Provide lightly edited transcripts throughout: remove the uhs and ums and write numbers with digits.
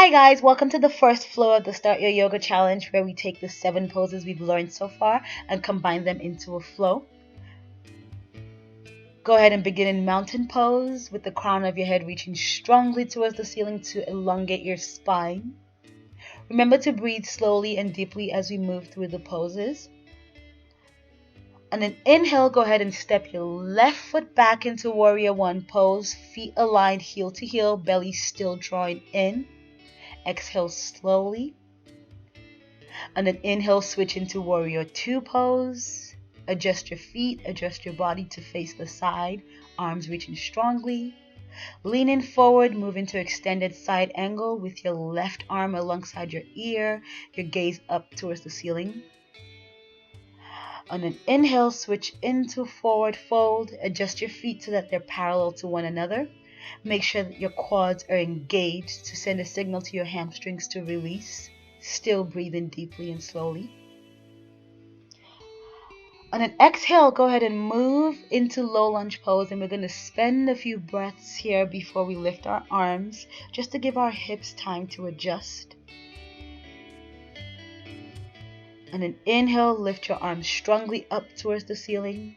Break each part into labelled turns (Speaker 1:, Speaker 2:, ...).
Speaker 1: Hi guys, welcome to the first floor of the Start Your Yoga Challenge where we take the 7 poses we've learned so far and combine them into a flow. Go ahead and begin in mountain pose with the crown of your head reaching strongly towards the ceiling to elongate your spine. Remember to breathe slowly and deeply as we move through the poses. On an inhale, go ahead and step your left foot back into Warrior One pose, feet aligned heel to heel, belly still drawing in. Exhale slowly. On an inhale, switch into Warrior Two pose. Adjust your feet, adjust your body to face the side, arms reaching strongly. Leaning forward, move into extended side angle with your left arm alongside your ear, your gaze up towards the ceiling. On an inhale, switch into forward fold. Adjust your feet so that they're parallel to one another. Make sure that your quads are engaged to send a signal to your hamstrings to release. Still breathing deeply and slowly. On an exhale, go ahead and move into low lunge pose, and we're going to spend a few breaths here before we lift our arms, just to give our hips time to adjust. On an inhale, lift your arms strongly up towards the ceiling.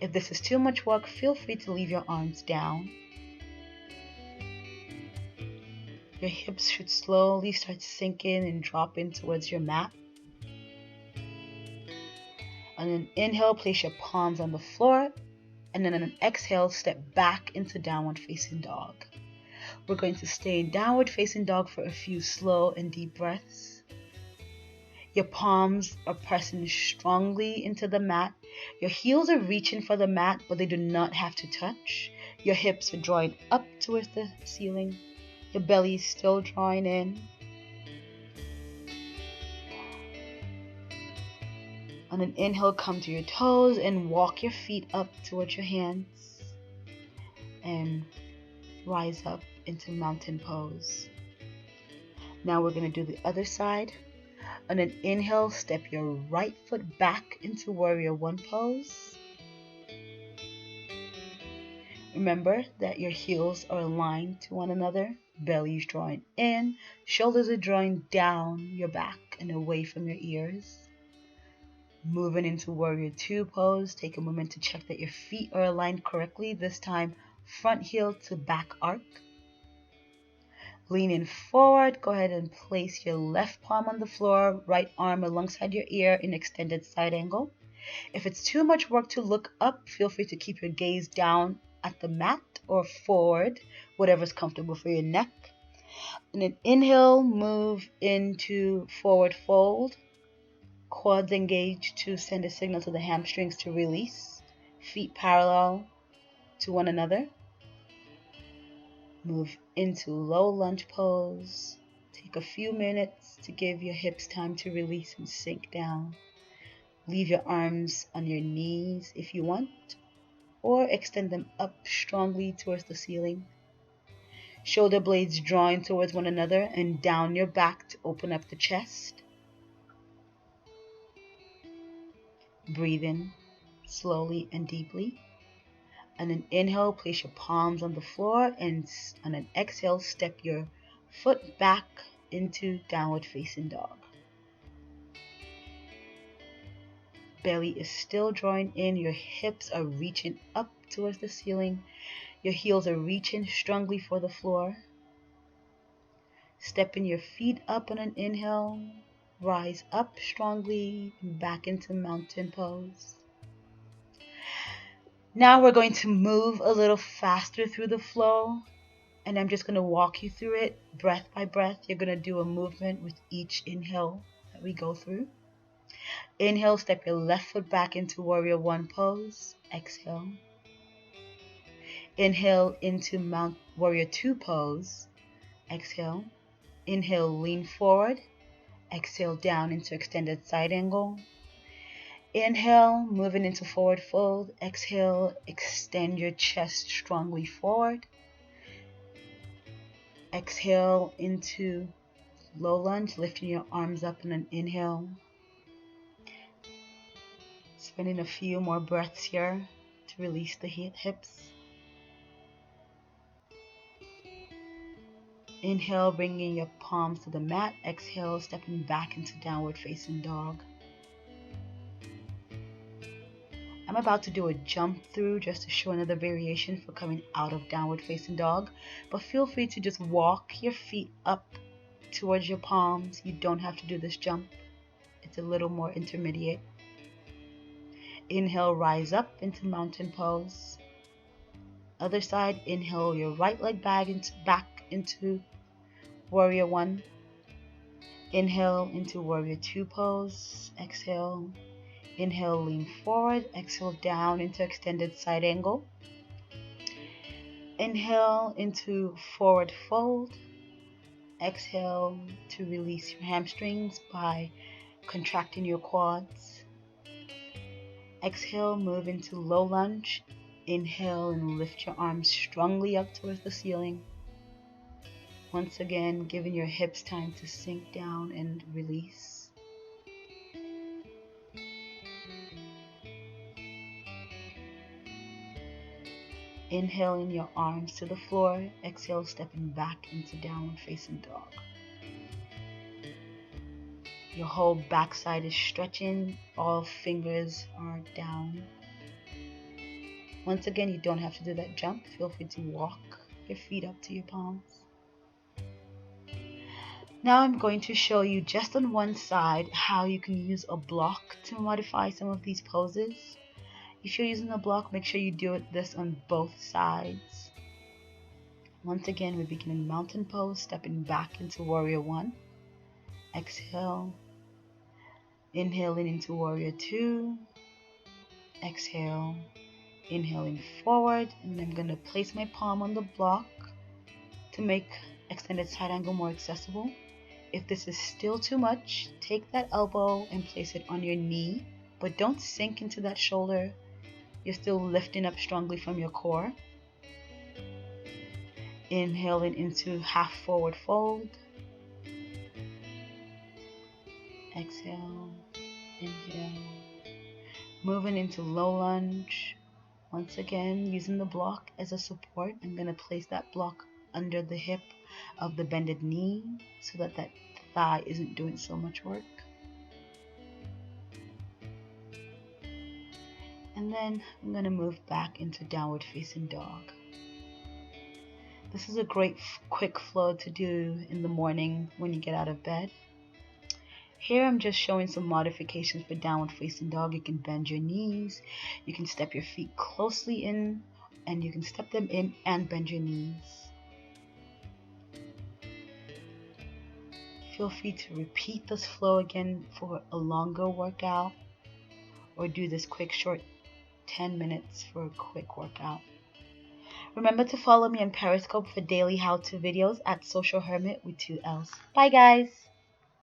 Speaker 1: If this is too much work, feel free to leave your arms down. Your hips should slowly start sinking and dropping towards your mat. On an inhale, place your palms on the floor, and then on an exhale, step back into downward facing dog. We're going to stay in downward facing dog for a few slow and deep breaths. Your palms are pressing strongly into the mat. Your heels are reaching for the mat, but they do not have to touch. Your hips are drawing up towards the ceiling. Your belly is still drawing in. On an inhale, come to your toes and walk your feet up towards your hands and rise up into mountain pose. Now we're going to do the other side. On an inhale, step your right foot back into Warrior One pose. Remember that your heels are aligned to one another. Belly is drawing in, shoulders are drawing down your back and away from your ears. Moving into Warrior Two pose, take a moment to check that your feet are aligned correctly. This time, front heel to back arc. Leaning forward, go ahead and place your left palm on the floor, right arm alongside your ear in extended side angle. If it's too much work to look up, feel free to keep your gaze down at the mat or forward, whatever's comfortable for your neck. And then inhale, move into forward fold. Quads engaged to send a signal to the hamstrings to release. Feet parallel to one another. Move into low lunge pose. Take a few minutes to give your hips time to release and sink down. Leave your arms on your knees if you want, or extend them up strongly towards the ceiling. Shoulder blades drawing towards one another and down your back to open up the chest. Breathe in slowly and deeply. On an inhale, place your palms on the floor, and on an exhale, step your foot back into downward facing dog. Belly is still drawing in, your hips are reaching up towards the ceiling, your heels are reaching strongly for the floor. Stepping your feet up on an inhale, rise up strongly, back into mountain pose. Now we're going to move a little faster through the flow, and I'm just going to walk you through it breath by breath. You're going to do a movement with each inhale that we go through. Inhale, step your left foot back into Warrior One pose. Exhale. Inhale into Warrior Two pose. Exhale. Inhale, lean forward. Exhale, down into extended side angle. Inhale, moving into forward fold. Exhale, extend your chest strongly forward. Exhale into low lunge, lifting your arms up in an inhale. Spending a few more breaths here to release the hips. Inhale, bringing your palms to the mat. Exhale, stepping back into downward facing dog. I'm about to do a jump through just to show another variation for coming out of downward facing dog, but feel free to just walk your feet up towards your palms. You don't have to do this jump. It's a little more intermediate. Inhale, rise up into mountain pose. Other side, inhale your right leg back into warrior one. Inhale into warrior two pose. Exhale. Inhale, lean forward. Exhale, down into extended side angle. Inhale into forward fold. Exhale to release your hamstrings by contracting your quads. Exhale, move into low lunge. Inhale and lift your arms strongly up towards the ceiling. Once again, giving your hips time to sink down and release. Inhaling your arms to the floor. Exhale, stepping back into downward facing dog. Your whole backside is stretching. All fingers are down. Once again, you don't have to do that jump. Feel free to walk your feet up to your palms. Now I'm going to show you just on one side how you can use a block to modify some of these poses. If you're using a block, make sure you do this on both sides. Once again, we begin in mountain pose, stepping back into warrior one. Exhale. Inhaling into warrior two. Exhale. Inhaling forward, and I'm going to place my palm on the block to make extended side angle more accessible. If this is still too much, take that elbow and place it on your knee, but don't sink into that shoulder. You're still lifting up strongly from your core. Inhaling into half forward fold. Exhale. Inhale. Moving into low lunge. Once again, using the block as a support, I'm going to place that block under the hip of the bended knee so that that thigh isn't doing so much work. And then I'm going to move back into downward facing dog. This is a great quick flow to do in the morning when you get out of bed. Here I'm just showing some modifications for downward facing dog. You can bend your knees, you can step your feet closely in, and you can step them in and bend your knees. Feel free to repeat this flow again for a longer workout, or do this quick short 10 minutes for a quick workout. Remember to follow me on Periscope for daily how-to videos at Social Hermit with 2 L's. Bye guys!